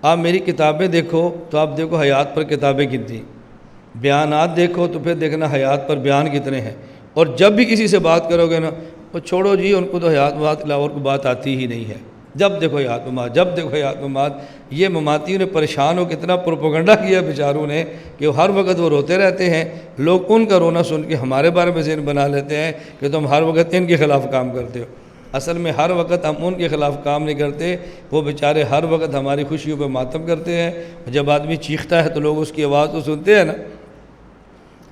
آپ میری کتابیں دیکھو تو آپ دیکھو حیات پر کتابیں کتنی، بیانات دیکھو تو پھر دیکھنا حیات پر بیان کتنے ہیں، اور جب بھی کسی سے بات کرو گے نا وہ چھوڑو جی ان کو تو حیات ممات کے علاوہ اور کوئی بات آتی ہی نہیں ہے، جب دیکھو حیات ممات، جب دیکھو حیات ممات۔ یہ مماتیوں نے پریشان ہو کتنا پروپیگنڈا کیا بیچاروں نے کہ ہر وقت وہ روتے رہتے ہیں، لوگ ان کا رونا سن کے ہمارے بارے میں ذہن بنا لیتے ہیں کہ تم ہر وقت ان کے خلاف کام کرتے ہو۔ اصل میں ہر وقت ہم ان کے خلاف کام نہیں کرتے، وہ بیچارے ہر وقت ہماری خوشیوں پہ ماتم کرتے ہیں۔ جب آدمی چیختا ہے تو لوگ اس کی آواز تو سنتے ہیں نا۔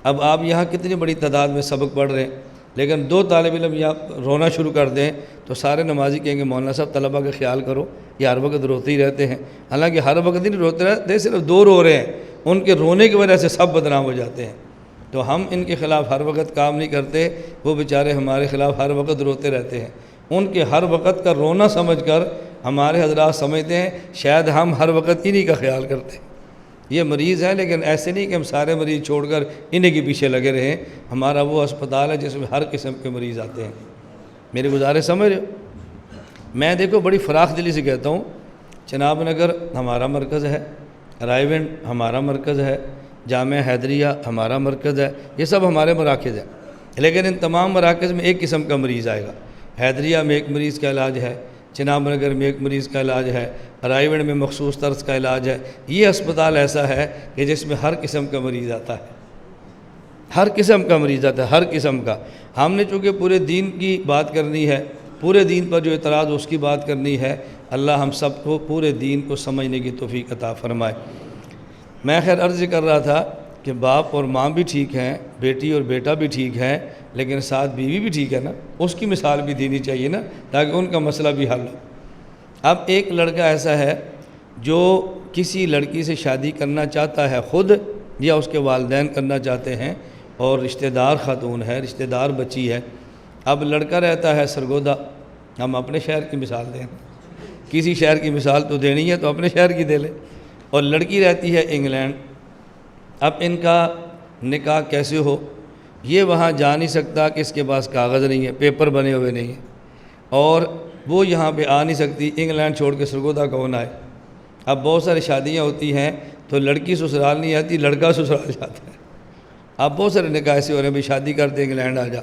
اب آپ یہاں کتنی بڑی تعداد میں سبق پڑھ رہے ہیں، لیکن 2 طالب علم یہاں رونا شروع کر دیں تو سارے نمازی کہیں گے مولانا صاحب طلبہ کا خیال کرو، یہ ہر وقت روتے ہی رہتے ہیں۔ حالانکہ ہر وقت نہیں روتے رہتے، صرف 2 رو رہے ہیں، ان کے رونے کی وجہ سے سب بدنام ہو جاتے ہیں۔ تو ہم ان کے خلاف ہر وقت کام نہیں کرتے، وہ بیچارے ہمارے خلاف ہر وقت روتے رہتے ہیں۔ ان کے ہر وقت کا رونا سمجھ کر ہمارے حضرات سمجھتے ہیں شاید ہم ہر وقت انہی کا خیال کرتے ہیں۔ یہ مریض ہے، لیکن ایسے نہیں کہ ہم سارے مریض چھوڑ کر انہیں کے پیچھے لگے رہیں۔ ہمارا وہ اسپتال ہے جس میں ہر قسم کے مریض آتے ہیں۔ میری گزارش سمجھ رہے ہو؟ میں دیکھو بڑی فراخ دلی سے کہتا ہوں، چناب نگر ہمارا مرکز ہے، رائے ونڈ ہمارا مرکز ہے، جامعہ حیدریہ ہمارا مرکز ہے، یہ سب ہمارے مراکز ہیں۔ لیکن ان تمام مراکز میں ایک قسم کا مریض آئے گا۔ حیدریہ میں ایک مریض کا علاج ہے، چناب نگر میں ایک مریض کا علاج ہے، رائے ونڈ میں مخصوص طرز کا علاج ہے۔ یہ اسپتال ایسا ہے کہ جس میں ہر قسم کا مریض آتا ہے، ہر قسم کا مریض آتا ہے، ہر قسم کا۔ ہم نے چونکہ پورے دین کی بات کرنی ہے، پورے دین پر جو اعتراض اس کی بات کرنی ہے، اللہ ہم سب کو پورے دین کو سمجھنے کی توفیق عطا فرمائے۔ میں خیر عرض کر رہا تھا کہ باپ اور ماں بھی ٹھیک ہیں، بیٹی اور بیٹا بھی ٹھیک ہیں، لیکن ساتھ بیوی بھی ٹھیک ہے نا، اس کی مثال بھی دینی چاہیے نا، تاکہ ان کا مسئلہ بھی حل ہو۔ اب ایک لڑکا ایسا ہے جو کسی لڑکی سے شادی کرنا چاہتا ہے خود، یا اس کے والدین کرنا چاہتے ہیں، اور رشتہ دار خاتون ہے، رشتہ دار بچی ہے۔ اب لڑکا رہتا ہے سرگودا، ہم اپنے شہر کی مثال دیں، کسی شہر کی مثال تو دینی ہے تو اپنے شہر کی دے لیں، اور لڑکی رہتی ہے انگلینڈ۔ اب ان کا نکاح کیسے ہو، یہ وہاں جا نہیں سکتا کہ اس کے پاس کاغذ نہیں ہے، پیپر بنے ہوئے نہیں ہیں، اور وہ یہاں پہ آ نہیں سکتی، انگلینڈ چھوڑ کے سرگودا کون آئے۔ اب بہت ساری شادیاں ہوتی ہیں تو لڑکی سسرال نہیں آتی، لڑکا سسرال جاتا ہے۔ اب بہت سارے نکاح ایسے ہو رہے ہیں، بھی شادی کرتے انگلینڈ آ جا۔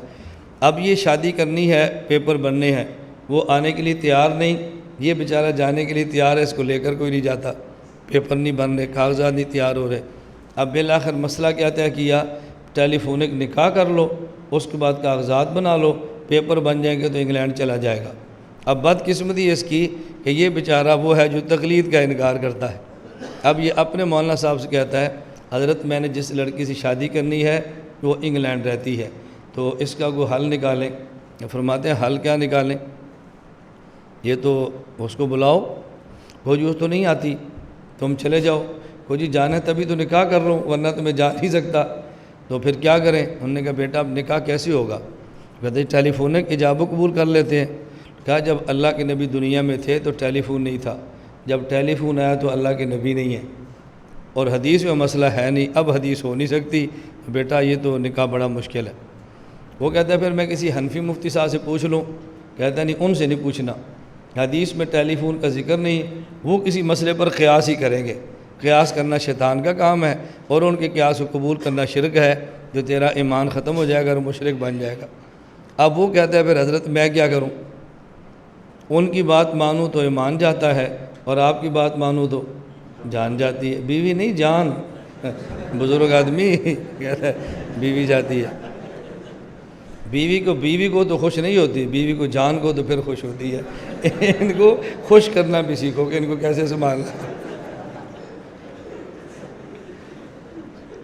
اب یہ شادی کرنی ہے، پیپر بننے ہیں، وہ آنے کے لیے تیار نہیں، یہ بیچارہ جانے کے لیے تیار ہے، اس کو لے کر کوئی نہیں جاتا، پیپر نہیں بن رہے، کاغذات نہیں تیار ہو رہے۔ اب بالآخر مسئلہ کیا طے کیا، ٹیلی فونک نکاح کر لو، اس کے بعد کاغذات بنا لو، پیپر بن جائیں گے تو انگلینڈ چلا جائے گا۔ اب بدقسمتی اس کی کہ یہ بیچارہ وہ ہے جو تقلید کا انکار کرتا ہے۔ اب یہ اپنے مولانا صاحب سے کہتا ہے حضرت میں نے جس لڑکی سے شادی کرنی ہے وہ انگلینڈ رہتی ہے، تو اس کا کوئی حل نکالیں۔ فرماتے ہیں حل کیا نکالیں، یہ تو اس کو بلاؤ، وہ جو تو نہیں آتی، تم چلے جاؤ، کو جی جانا ہے تبھی تو نکاح کر رہا ہوں ورنہ تو میں جا نہیں سکتا، تو پھر کیا کریں؟ انہوں نے کہا بیٹا اب نکاح کیسے ہوگا؟ کہتے ٹیلی فونک ایجاب و قبول کر لیتے ہیں۔ کہا جب اللہ کے نبی دنیا میں تھے تو ٹیلی فون نہیں تھا، جب ٹیلی فون آیا تو اللہ کے نبی نہیں ہے، اور حدیث میں مسئلہ ہے نہیں، اب حدیث ہو نہیں سکتی، بیٹا یہ تو نکاح بڑا مشکل ہے۔ وہ کہتا ہے پھر میں کسی حنفی مفتی صاحب سے پوچھ لوں، کہتا ہے نہیں ان سے نہیں پوچھنا، حدیث میں ٹیلی فون کا ذکر نہیں، وہ کسی مسئلے پر قیاس ہی کریں گے، قیاس کرنا شیطان کا کام ہے، اور ان کے قیاس کو قبول کرنا شرک ہے، جو تیرا ایمان ختم ہو جائے گا اور مشرک بن جائے گا۔ اب وہ کہتا ہے پھر حضرت میں کیا کروں، ان کی بات مانوں تو ایمان جاتا ہے اور آپ کی بات مانوں تو جان جاتی ہے، بیوی نہیں جان، بزرگ آدمی کہتا ہے بیوی جاتی ہے۔ بیوی کو تو خوش نہیں ہوتی، بیوی کو جان کو تو پھر خوش ہوتی ہے۔ ان کو خوش کرنا بھی سیکھو کہ ان کو کیسے سنبھالنا۔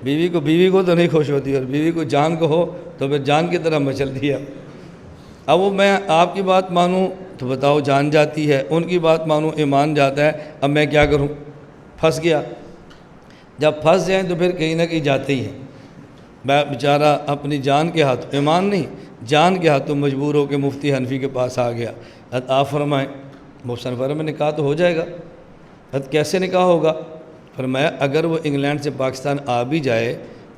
بیوی کو تو نہیں خوش ہوتی، اور بیوی کو جان کو ہو تو پھر جان کی طرح مچلتی ہے۔ اب وہ میں آپ کی بات مانوں تو بتاؤ جان جاتی ہے، ان کی بات مانوں ایمان جاتا ہے، اب میں کیا کروں؟ پھنس گیا۔ جب پھنس جائیں تو پھر کہیں نہ کہیں جاتے ہی ہیں۔ بیچارہ اپنی جان کے ہاتھ، ایمان نہیں جان کے ہاتھوں مجبور ہو کے مفتی حنفی کے پاس آ گیا۔ آپ فرمائیں، محسن فرما نکاح تو ہو جائے گا۔ کیسے نکاح ہوگا؟ فرمایا اگر وہ انگلینڈ سے پاکستان آ بھی جائے،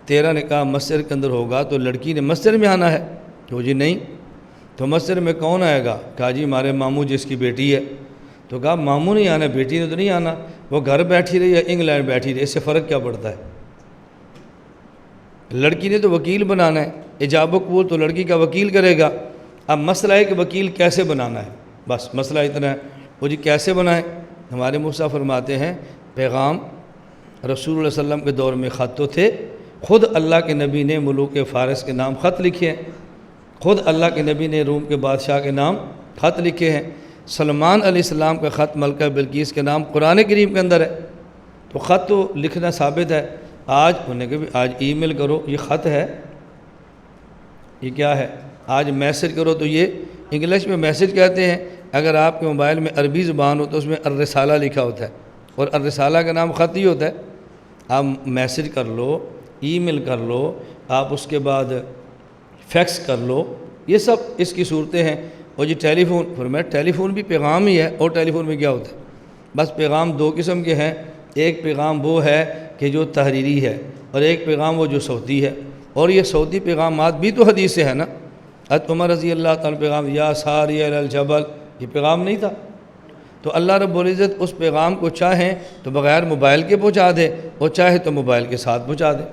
تیرا نکاح مسجد کے اندر ہوگا تو لڑکی نے مسجد میں آنا ہے؟ تو جی نہیں۔ تو مسجد میں کون آئے گا؟ کہا جی ہمارے ماموں جس کی بیٹی ہے۔ تو کہا ماموں نہیں آنا، بیٹی نے تو نہیں آنا، وہ گھر بیٹھی رہی یا انگلینڈ بیٹھی رہی، اس سے فرق کیا پڑتا ہے؟ لڑکی نے تو وکیل بنانا ہے، ایجاب و قبول تو لڑکی کا وکیل کرے گا۔ اب مسئلہ ہے کہ وکیل کیسے بنانا ہے، بس مسئلہ اتنا ہے۔ وہ جی کیسے بنائیں؟ ہمارے موسیٰ فرماتے ہیں پیغام رسول اللہ صلی اللہ علیہ وسلم کے دور میں خط تو تھے، خود اللہ کے نبی نے ملوک فارس کے نام خط لکھے ہیں، خود اللہ کے نبی نے روم کے بادشاہ کے نام خط لکھے ہیں۔ سلمان علیہ السلام کا خط ملکہ بلقیس کے نام قرآن کریم کے اندر ہے، تو خط تو لکھنا ثابت ہے۔ آج انہیں کہ آج ای میل کرو یہ خط ہے، یہ کیا ہے؟ آج میسج کرو تو یہ انگلش میں میسج کہتے ہیں، اگر آپ کے موبائل میں عربی زبان ہو تو اس میں الرسالہ لکھا ہوتا ہے، اور الرسالہ کا نام خط ہی ہوتا ہے۔ آپ میسج کر لو، ای میل کر لو، آپ اس کے بعد فیکس کر لو، یہ سب اس کی صورتیں ہیں۔ اور جی ٹیلی فون، فرمایا ٹیلی فون بھی پیغام ہی ہے، اور ٹیلی فون میں کیا ہوتا ہے؟ بس پیغام دو قسم کے ہیں، ایک پیغام وہ ہے کہ جو تحریری ہے، اور ایک پیغام وہ جو صوتی ہے، اور یہ صوتی پیغامات بھی تو حدیث سے ہے نا۔ حضرت عمر رضی اللہ تعالیٰ پیغام یا ساری علی الجبل، یہ پیغام نہیں تھا؟ تو اللہ رب العزت اس پیغام کو چاہیں تو بغیر موبائل کے پہنچا دے، اور چاہے تو موبائل کے ساتھ پہنچا دے۔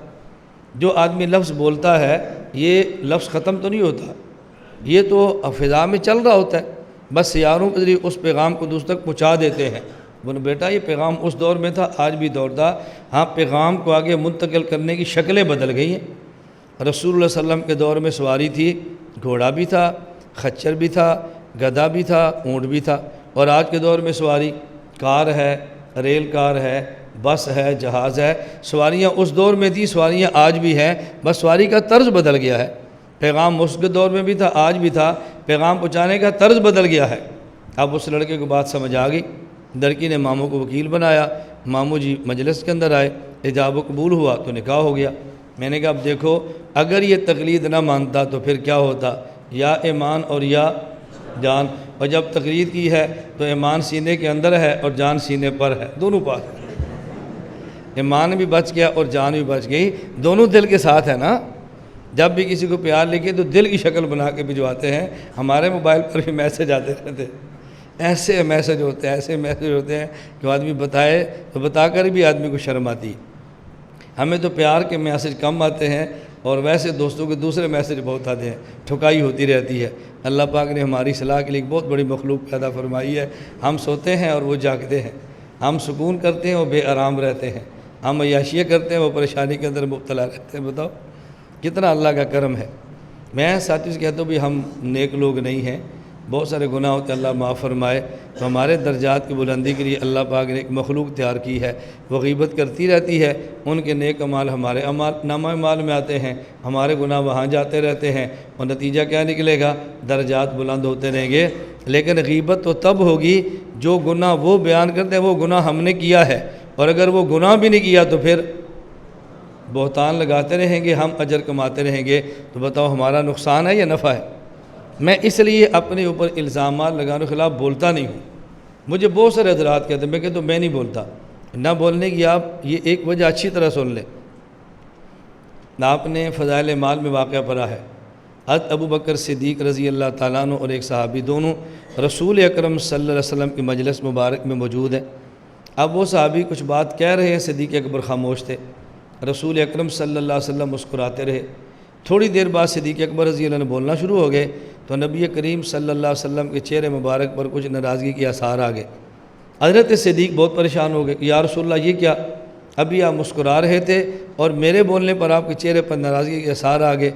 جو آدمی لفظ بولتا ہے یہ لفظ ختم تو نہیں ہوتا، یہ تو فضا میں چل رہا ہوتا ہے، بس سیاروں کے ذریعے اس پیغام کو دوسروں تک پہنچا دیتے ہیں۔ بولو بیٹا یہ پیغام اس دور میں تھا، آج بھی دور تھا، ہاں پیغام کو آگے منتقل کرنے کی شکلیں بدل گئی ہیں۔ رسول اللہ صلی اللہ علیہ وسلم کے دور میں سواری تھی، گھوڑا بھی تھا، خچر بھی تھا، گدھا بھی تھا، اونٹ بھی تھا، اور آج کے دور میں سواری کار ہے، ریل کار ہے، بس ہے، جہاز ہے۔ سواریاں اس دور میں تھی، سواریاں آج بھی ہیں، بس سواری کا طرز بدل گیا ہے۔ پیغام اس کے دور میں بھی تھا، آج بھی تھا، پیغام پہنچانے کا طرز بدل گیا ہے۔ اب اس لڑکے کو بات سمجھ آ گئی، لڑکی نے ماموں کو وکیل بنایا، ماموں جی مجلس کے اندر آئے، ایجاب و قبول ہوا تو نکاح ہو گیا۔ میں نے کہا اب دیکھو اگر یہ تقلید نہ مانتا تو پھر کیا ہوتا؟ یا ایمان اور یا جان، اور جب تقلید کی ہے تو ایمان سینے کے اندر ہے اور جان سینے پر ہے، دونوں پاس ہے۔ ایمان بھی بچ گیا اور جان بھی بچ گئی، دونوں دل کے ساتھ ہے نا۔ جب بھی کسی کو پیار لکھے تو دل کی شکل بنا کے بھجواتے ہیں، ہمارے موبائل پر بھی میسج آتے رہتے ہیں، ایسے میسج ہوتے ہیں کہ آدمی بتائے تو بتا کر بھی آدمی کو شرم آتی ہے۔ ہمیں تو پیار کے میسج کم آتے ہیں، اور ویسے دوستوں کے دوسرے میسج بہت آتے ہیں، ٹھکائی ہوتی رہتی ہے۔ اللہ پاک نے ہماری صلاح کے لیے ایک بہت بڑی مخلوق پیدا فرمائی ہے۔ ہم سوتے ہیں اور وہ جاگتے ہیں، ہم سکون کرتے ہیں وہ بے آرام رہتے ہیں، ہم عیاشیاں کرتے ہیں وہ پریشانی کے اندر مبتلا رہتے ہیں۔ بتاؤ کتنا اللہ کا کرم ہے۔ میں ساتھی سے کہتا ہوں بھی ہم نیک لوگ نہیں ہیں، بہت سارے گناہ ہوتے ہیں، اللہ معاف فرمائے۔ تو ہمارے درجات کی بلندی کے لیے اللہ پاک نے ایک مخلوق تیار کی ہے، وہ غیبت کرتی رہتی ہے، ان کے نیک اعمال ہمارے نامہ اعمال میں آتے ہیں، ہمارے گناہ وہاں جاتے رہتے ہیں، اور نتیجہ کیا نکلے گا؟ درجات بلند ہوتے رہیں گے۔ لیکن غیبت تو تب ہوگی جو گناہ وہ بیان کرتے ہیں وہ گناہ ہم نے کیا ہے، اور اگر وہ گناہ بھی نہیں کیا تو پھر بہتان لگاتے رہیں گے، ہم اجر کماتے رہیں گے۔ تو بتاؤ ہمارا نقصان ہے یا نفع ہے؟ میں اس لیے اپنے اوپر الزامات لگانے کے خلاف بولتا نہیں ہوں۔ مجھے بہت سارے حضرات کہتے ہیں، میں کہتا ہوں میں نہیں بولتا۔ نہ بولنے کی آپ یہ ایک وجہ اچھی طرح سن لیں۔ آپ نے فضائل مال میں واقعہ پڑھا ہے، حضرت ابو بکر صدیق رضی اللہ تعالیٰ عنہ اور ایک صحابی دونوں رسول اکرم صلی اللہ علیہ وسلم کی مجلس مبارک میں موجود ہیں۔ اب وہ صحابی کچھ بات کہہ رہے ہیں، صدیق اکبر خاموش تھے، رسول اکرم صلی اللہ علیہ وسلم مسکراتے رہے۔ تھوڑی دیر بعد صدیق اکبر رضی اللہ عنہ بولنا شروع ہو گئے تو نبی کریم صلی اللہ علیہ وسلم کے چہرے مبارک پر کچھ ناراضگی کے آثار آ گئے۔ حضرت صدیق بہت پریشان ہو گئے کہ یا رسول اللہ یہ کیا، ابھی آپ مسکرا رہے تھے اور میرے بولنے پر آپ کے چہرے پر ناراضگی کے اثار آ گئے۔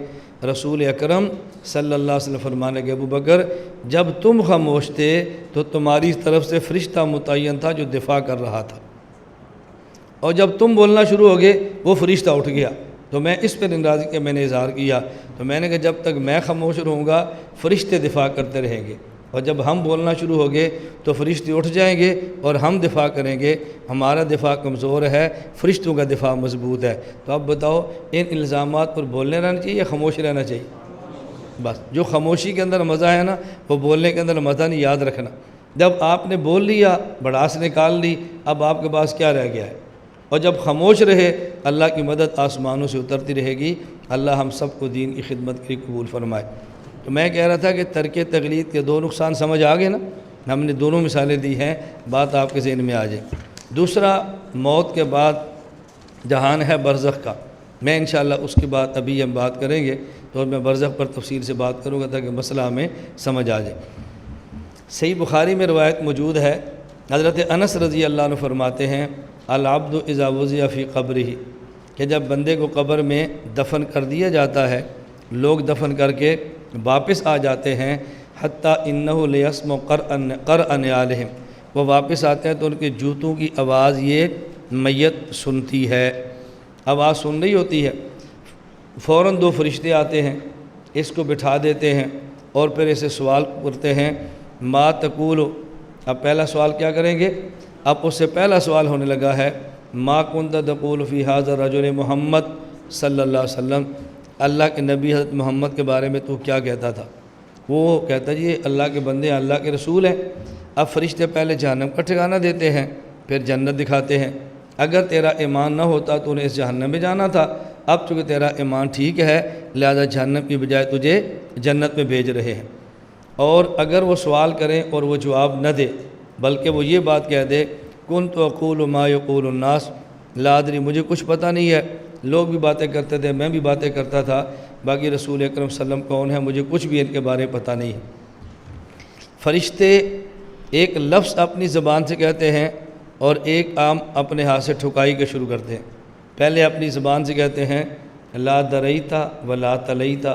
رسول اکرم صلی اللہ علیہ وسلم فرمانے کہ ابو بکر جب تم خاموش تھے تو تمہاری طرف سے فرشتہ متعین تھا جو دفاع کر رہا تھا، اور جب تم بولنا شروع ہو گئے وہ فرشتہ اٹھ گیا، تو میں اس پہ ناراضگی کا میں نے اظہار کیا، تو میں نے کہا جب تک میں خاموش رہوں گا فرشتے دفاع کرتے رہیں گے، اور جب ہم بولنا شروع ہو گئے تو فرشتے اٹھ جائیں گے اور ہم دفاع کریں گے، ہمارا دفاع کمزور ہے، فرشتوں کا دفاع مضبوط ہے۔ تو اب بتاؤ ان الزامات پر بولنے رہنا چاہیے یا خاموش رہنا چاہیے؟ بس جو خاموشی کے اندر مزہ ہے نا وہ بولنے کے اندر مزہ نہیں، یاد رکھنا۔ جب آپ نے بول لیا، بڑاس نکال لی، اب آپ کے پاس کیا رہ گیا ہے؟ اور جب خاموش رہے اللہ کی مدد آسمانوں سے اترتی رہے گی۔ اللہ ہم سب کو دین کی خدمت کی قبول فرمائے۔ تو میں کہہ رہا تھا کہ ترک تقلید کے دو نقصان سمجھ آ گئے نا، ہم نے دونوں مثالیں دی ہیں، بات آپ کے ذہن میں آ جائے۔ دوسرا، موت کے بعد جہان ہے برزخ کا، میں انشاءاللہ اس کے بعد ابھی ہم بات کریں گے، تو میں برزخ پر تفصیل سے بات کروں گا تاکہ مسئلہ ہمیں سمجھ آ جائے۔ صحیح بخاری میں روایت موجود ہے، حضرت انس رضی اللہ عنہ فرماتے ہیں العبد اذا وضع فی قبرہ، کہ جب بندے کو قبر میں دفن کر دیا جاتا ہے، لوگ دفن کر کے واپس آ جاتے ہیں، حتیٰ انہ لیسمع قرع نعالہم، وہ واپس آتے ہیں تو ان کے جوتوں کی آواز یہ میت سنتی ہے، آواز سن رہی ہوتی ہے۔ فوراً دو فرشتے آتے ہیں، اس کو بٹھا دیتے ہیں اور پھر اسے سوال کرتے ہیں ما تقول۔ اب پہلا سوال کیا کریں گے؟ اب اس سے پہلا سوال ہونے لگا ہے ما کنت تقول فی ھذا الرجل محمد صلی اللہ علیہ وسلم، اللہ کے نبی حضرت محمد کے بارے میں تو کیا کہتا تھا؟ وہ کہتا جی اللہ کے بندے ہیں، اللہ کے رسول ہیں۔ اب فرشتے پہلے جہنم کا ٹھکانہ دیتے ہیں، پھر جنت دکھاتے ہیں۔ اگر تیرا ایمان نہ ہوتا تو انہیں اس جہنم میں جانا تھا، اب چونکہ تیرا ایمان ٹھیک ہے لہذا جہنم کی بجائے تجھے جنت میں بھیج رہے ہیں۔ اور اگر وہ سوال کریں اور وہ جواب نہ دے بلکہ وہ یہ بات کہہ دے کنت اقول ما یقول الناس لا ادری، مجھے کچھ پتہ نہیں ہے، لوگ بھی باتیں کرتے تھے، میں بھی باتیں کرتا تھا، باقی رسول اکرم صلی اللہ علیہ وسلم کون ہے مجھے کچھ بھی ان کے بارے میں پتہ نہیں ہے۔ فرشتے ایک لفظ اپنی زبان سے کہتے ہیں اور ایک عام اپنے ہاتھ سے ٹھکائی کے شروع کرتے ہیں۔ پہلے اپنی زبان سے کہتے ہیں لا دریتا ولا تلیتا،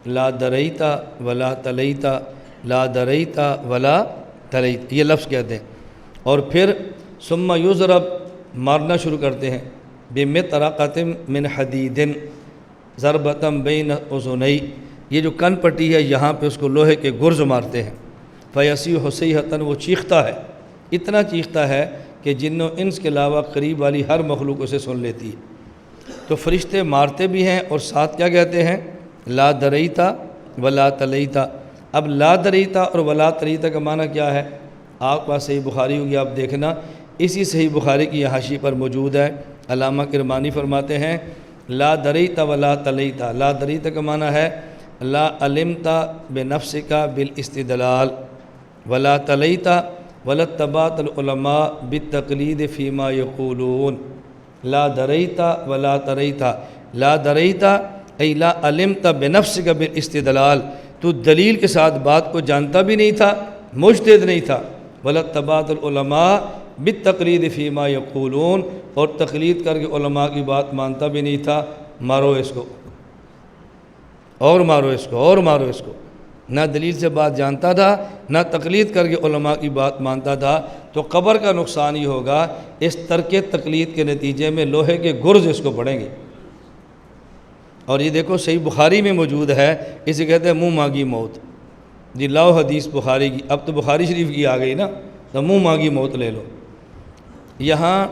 لا دریتا ولا تلیتا، لا دریتا ولا تلیتا، یہ لفظ کہتے ہیں، اور پھر ثم یضرب، مارنا شروع کرتے ہیں بمطرقۃ من حدید ضربۃ بین اذنی، یہ جو کن پٹی ہے یہاں پہ اس کو لوہے کے گرز مارتے ہیں۔ فیصیح صیحۃ، وہ چیختا ہے، اتنا چیختا ہے کہ جن و انس کے علاوہ قریب والی ہر مخلوق اسے سن لیتی ہے۔ تو فرشتے مارتے بھی ہیں اور ساتھ کیا کہتے ہیں لا دریتا ولا تلیتا۔ اب لا دریتا اور ولا تلیتا کا معنی کیا ہے؟ آپ کے پاس صحیح بخاری ہوگی، آپ دیکھنا، اسی صحیح بخاری کی حاشی پر موجود ہے۔ علامہ کرمانی فرماتے ہیں لا دریتا ولا تلیتا، لا دریتا کا معنی ہے لا علمتا بنفسک بالاستدلال، ولا تلیتا ولا اتبعت العلماء بالتقلید فیما یقولون۔ لا دریتا ولا تریتا، لا دریتا ای لا علمتا بنفسک بالاستدلال، تو دلیل کے ساتھ بات کو جانتا بھی نہیں تھا، مجتہد نہیں تھا، ولا اتبعت العلماء بالتقلید فیما یقولون، اور تقلید کر کے علماء کی بات مانتا بھی نہیں تھا۔ مارو اس کو اور مارو اس کو اور مارو اس کو، نہ دلیل سے بات جانتا تھا نہ تقلید کر کے علماء کی بات مانتا تھا۔ تو قبر کا نقصان ہی ہوگا، اس ترک تقلید کے نتیجے میں لوہے کے گرز اس کو پڑیں گے۔ اور یہ دیکھو صحیح بخاری میں موجود ہے، اسے کہتے ہیں منہ مانگی موت، جی لاؤ حدیث بخاری کی، اب تو بخاری شریف کی آ گئی نا، تو منہ مانگی موت لے لو۔ یہاں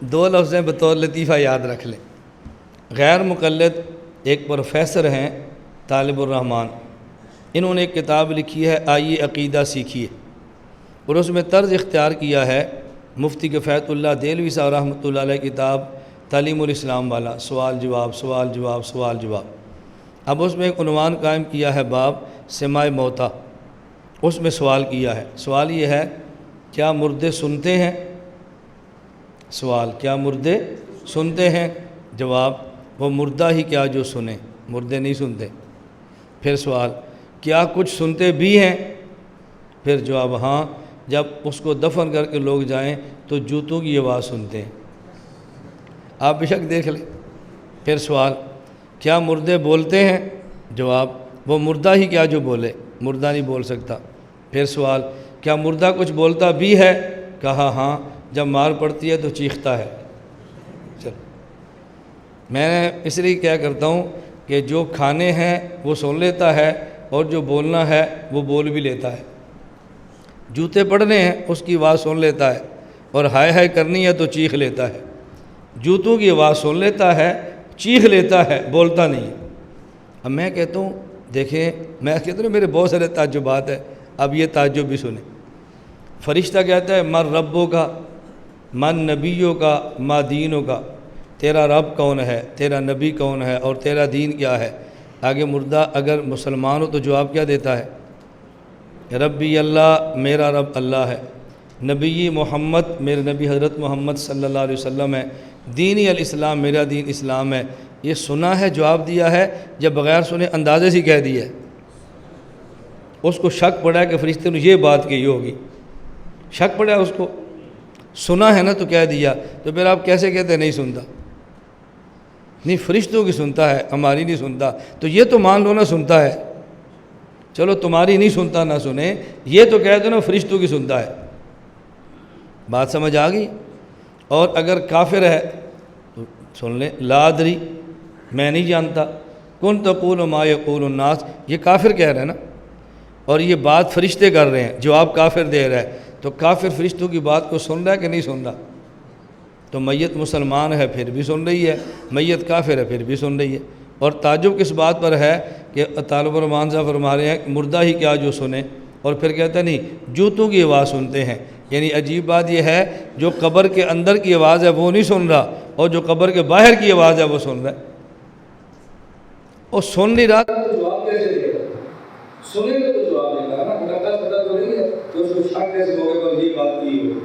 دو لفظ ہیں بطور لطیفہ یاد رکھ لیں۔ غیر مقلد ایک پروفیسر ہیں طالب الرحمن، انہوں نے ایک کتاب لکھی ہے آئیے عقیدہ سیکھیے، اور اس میں طرز اختیار کیا ہے مفتی کفایت اللہ دہلوی صاحب رحمۃ اللہ علیہ کتاب تعلیم الاسلام والا، سوال جواب سوال جواب سوال جواب۔ اب اس میں ایک عنوان قائم کیا ہے باب سماع موتا، اس میں سوال کیا ہے، سوال یہ ہے کیا مردے سنتے ہیں؟ سوال کیا مردے سنتے ہیں؟ جواب وہ مردہ ہی کیا جو سنیں، مردے نہیں سنتے۔ پھر سوال کیا کچھ سنتے بھی ہیں؟ پھر جواب ہاں جب اس کو دفن کر کے لوگ جائیں تو جوتوں کی آواز سنتے ہیں۔ آپ بے شک دیکھ لیں۔ پھر سوال، کیا مردے بولتے ہیں؟ جواب، وہ مردہ ہی کیا جو بولے، مردہ نہیں بول سکتا۔ پھر سوال، کیا مردہ کچھ بولتا بھی ہے؟ کہا ہاں، جب مار پڑتی ہے تو چیختا ہے۔ چلو، میں اس لیے کیا کرتا ہوں کہ جو کھانے ہیں وہ سن لیتا ہے اور جو بولنا ہے وہ بول بھی لیتا ہے۔ جوتے پڑھنے ہیں اس کی آواز سن لیتا ہے، اور ہائے ہائے کرنی ہے تو چیخ لیتا ہے۔ جوتوں کی آواز سن لیتا ہے، چیخ لیتا ہے، بولتا نہیں ہے۔ اب میں کہتا ہوں دیکھیں، میں کہتا ہوں میرے بہت سارے تعجبات ہیں، اب یہ تعجب بھی سنیں۔ فرشتہ کہتا ہے من ربوں کا، من نبیوں کا، ما دینوں کا، تیرا رب کون ہے، تیرا نبی کون ہے، اور تیرا دین کیا ہے۔ آگے مردہ اگر مسلمان ہو تو جواب کیا دیتا ہے؟ ربی اللہ، میرا رب اللہ ہے، نبی محمد، میرے نبی حضرت محمد صلی اللہ علیہ وسلم ہے، دینی الاسلام، میرا دین اسلام ہے۔ یہ سنا ہے، جواب دیا ہے، جب بغیر سنے اندازے سے کہہ دیا ہے۔ اس کو شک پڑا ہے کہ فرشتے نے یہ بات کہی ہوگی، شک پڑا ہے اس کو، سنا ہے نا تو کہہ دیا۔ تو پھر آپ کیسے کہتے ہیں نہیں سنتا؟ نہیں، فرشتوں کی سنتا ہے، ہماری نہیں سنتا۔ تو یہ تو مان لو نا سنتا ہے، چلو تمہاری نہیں سنتا نہ سنے، یہ تو کہہ دو نا فرشتوں کی سنتا ہے۔ بات سمجھ آ گئی؟ اور اگر کافر ہے تو سن لیں، لا ادری، میں نہیں جانتا، کن تقول ما یقول الناس، یہ کافر کہہ رہے ہیں نا، اور یہ بات فرشتے کر رہے ہیں، جواب کافر دے رہا ہے۔ تو کافر فرشتوں کی بات کو سن رہا ہے کہ نہیں سن رہا؟ تو میت مسلمان ہے پھر بھی سن رہی ہے، میت کافر ہے پھر بھی سن رہی ہے۔ اور تعجب کس بات پر ہے کہ طالب الرحمان صاحب فرما رہے ہیں مردہ ہی کیا جو سنے، اور پھر کہتا نہیں جوتوں کی آواز سنتے ہیں۔ یعنی عجیب بات یہ ہے، جو قبر کے اندر کی آواز ہے وہ نہیں سن رہا، اور جو قبر کے باہر کی آواز ہے وہ سن رہا ہے۔ اور سن نہیں رہا تو جواب کیسے دے گا؟ سنے گا تو جواب دے گا نا، پتہ تو نہیں ہے تو اس کو شک کیسے موقع پر یہ بات کی ہوگی۔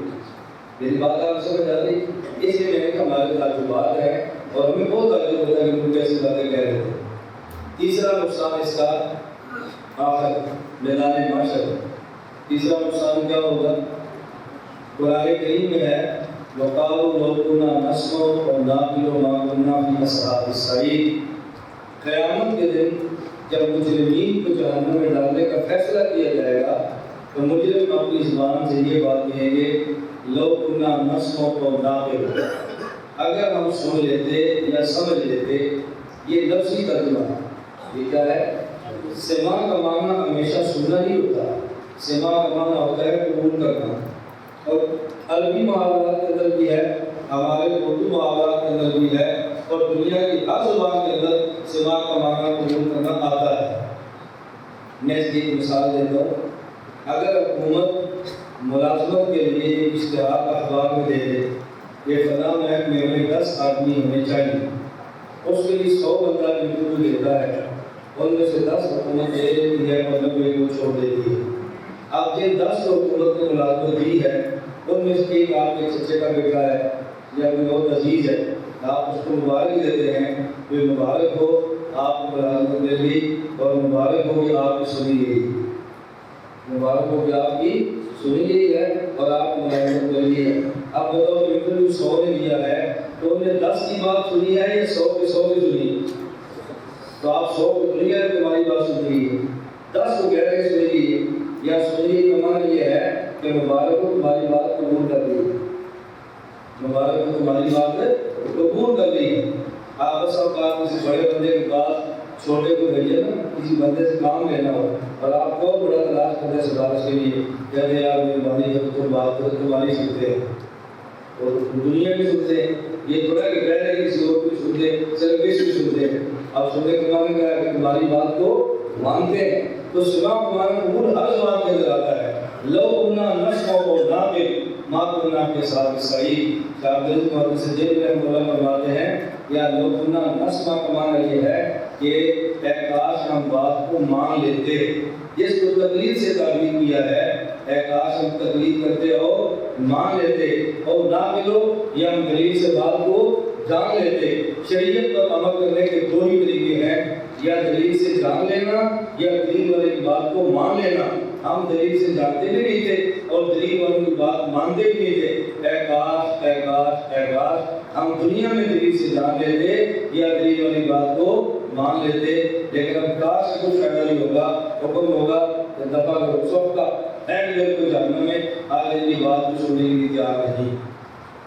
میری بات آپ سمجھ آ رہی؟ اس لیے میں نے کہا ہمارے تعجبات ہیں، اور ہمیں بہت تعجب ہوتا ہے کہ لوگ کیسی باتیں کہہ رہے تھے۔ تیسرا نقصان اس کا آخر میدان معاشر، تیسرا نقصان کیا ہوگا؟ قرآن کریم میں ہے وَقَالُوا لَوْ كُنَّا نَسْمَعُ أَوْ نَعْقِلُ مَا كُنَّا فِي أَصْحَابِ السَّعِيرِ۔ قیامت کے دن جب مجرمین کو جہنم میں ڈالنے کا فیصلہ کیا جائے گا تو مجرم اپنی زبان سے یہ بات کہیں گے لَوْ كُنَّا نَسْمَعُ أَوْ نَعْقِلُ، اگر ہم سن لیتے یا سمجھ لیتے۔ یہ لفظی ترجمہ ہے، یہ کیا ہے؟ سماع کا معنی ہمیشہ سننا نہیں ہوتا، سماع کا معنی ہوتا ہے قبول کرنا۔ اور عربی محاورات کے اندر بھی ہے، ہمارے اردو محاورات کے اندر بھی ہے، اور دنیا کی ہر زبان کے اندر سماع کا معنی قبول کرنا آتا ہے۔ میں اس کی ایک مثال دیتا ہوں۔ اگر حکومت ملازمت کے لیے ایک اشتہار اخبار میں دے دے کہ فلاں محکمے میں 10 آدمی ہونے چاہیے، اس کے لیے 100 بندہ انٹرویو دیتا ہے، ان میں سے 10 حکومت دے دیتی ہے اور 90 کو چھوڑ دیتی ہے۔ اب جن 10 کو حکومت نے ملازمت دی ہے ان میں سے ایک آپ کے چچے کا بیٹا ہے یا کوئی بہت عزیز ہے، آپ اس کو مبارک دیتے ہیں، کوئی مبارک ہو آپ کو ملازمت مل گئی، اور مبارک ہو کہ آپ کی سنی گئی، مبارک ہو کہ آپ کی سنی گئی ہے اور آپ کو ملازمت مل گئی ہے۔ اب بتاؤ انٹرویو 100 نے دیا ہے تو انہوں نے 10 کی بات سنی ہے یا 100 کی سنی ہے؟ تو آپ 100 کو سنی ہے تمہاری بات سنی گئی ہے، 10 کو کہہ رہے سنی گئی ہے، یا سنی کا معنی یہ ہے کہ مبارک ہو تمہاری بات قبول کر لی، مبارک ہو تمہاری بات قبول کر لی۔ آپ بس اوقات کسی بڑے بندے کے پاس چھوٹے کو بھیجے نا، کسی بندے سے کام لینا ہو اور آپ کو بڑا تلاش کرتے ہیں سفارش کے لیے، کہتے ہیں یار مہربانی ہے تو بات کرو، تمہاری سنتے ہیں اور دنیا بھی سنتے ہیں، یہ تھوڑا کہ کہہ رہے کسی اور کو سنتے ہیں، صرف اس کو سنتے ہیں۔ اب سننے کے معنی کیا ہے کہ تمہاری بات کو مانتے ہیں۔ تو سماع کا معنی قبول ہر زبان کے اندر آتا ہے۔ لَوْ كُنَّا نَسْمَعُ أَوْ نَعْقِلُ مَا كُنَّا فِي أَصْحَابِ السَّعِيرِ۔ شاہ عبد العزیز محمد سجاد رحمہ اللہ فرماتے ہیں یا لَوْ كُنَّا نَسْمَعُ کا معنی یہ ہے کہ اے کاش ہم بات کو مان لیتے، جس کو تقلید سے تعبیر کیا ہے، اے کاش ہم تقلید کرتے اور مان لیتے، اور ناقلو یا ہم دلیل سے بات کو جان لیتے۔ شریعت پر عمل کرنے کے دو ہی طریقے ہیں، یا دلیل سے جان لینا یا دلیل والے کی بات کو مان لینا۔ ہم دلیل سے جانتے بھی نہیں تھے اور دلیل والوں کی بات مانتے بھی نہیں تھے. اے کاش اے کاش اے کاش ہم دنیا میں دلیل سے جان لیتے یا دلیل والی بات کو مان لیتے. لیکن اب کاش سے کچھ فائدہ نہیں ہوگا. حکم ہوگا کہ دفعہ کرو سب کا اینڈ لیول کو جہنم میں آگے کی بات کو چھوڑنے کے لیے تیار نہیں.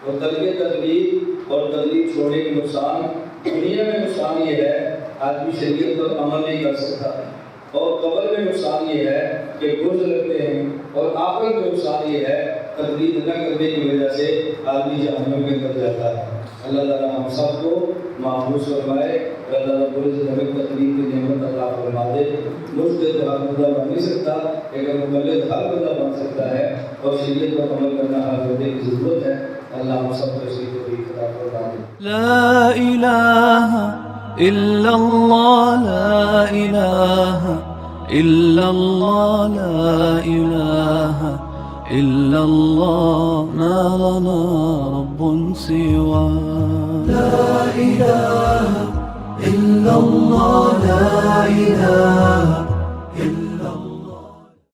اور ترک تقلید اور تقلید چھوڑنے کے نقصان دنیا میں نقصان یہ ہے آدمی شریعت پر عمل نہیں کر سکتا, اور قبر میں نقصان یہ ہے کہ گرز لگتے ہیں, اور آخرت میں نقصان یہ ہے تقلید نہ کرنے کی وجہ سے آدمی جہنم میں گر جاتا ہے. اللہ تعالیٰ ہم سب کو محفوظ فرمائے. اللہ تعالیٰ پورے سے ہمیں تقلید کی نعمت عطا فرما دے. مجھ سے تو ہر بندہ بن نہیں سکتا لیکن مقلد ہر بندہ بن سکتا ہے, اور شریعت پر عمل کرنا ہر بندے کی ضرورت ہے. اللہ ہم سب کو اس کی توفیق عطا فرما دے. لا إله إلا الله لا إله إلا الله لا إله إلا الله ما لنا رب سوى. لا إله إلا الله لا إله إلا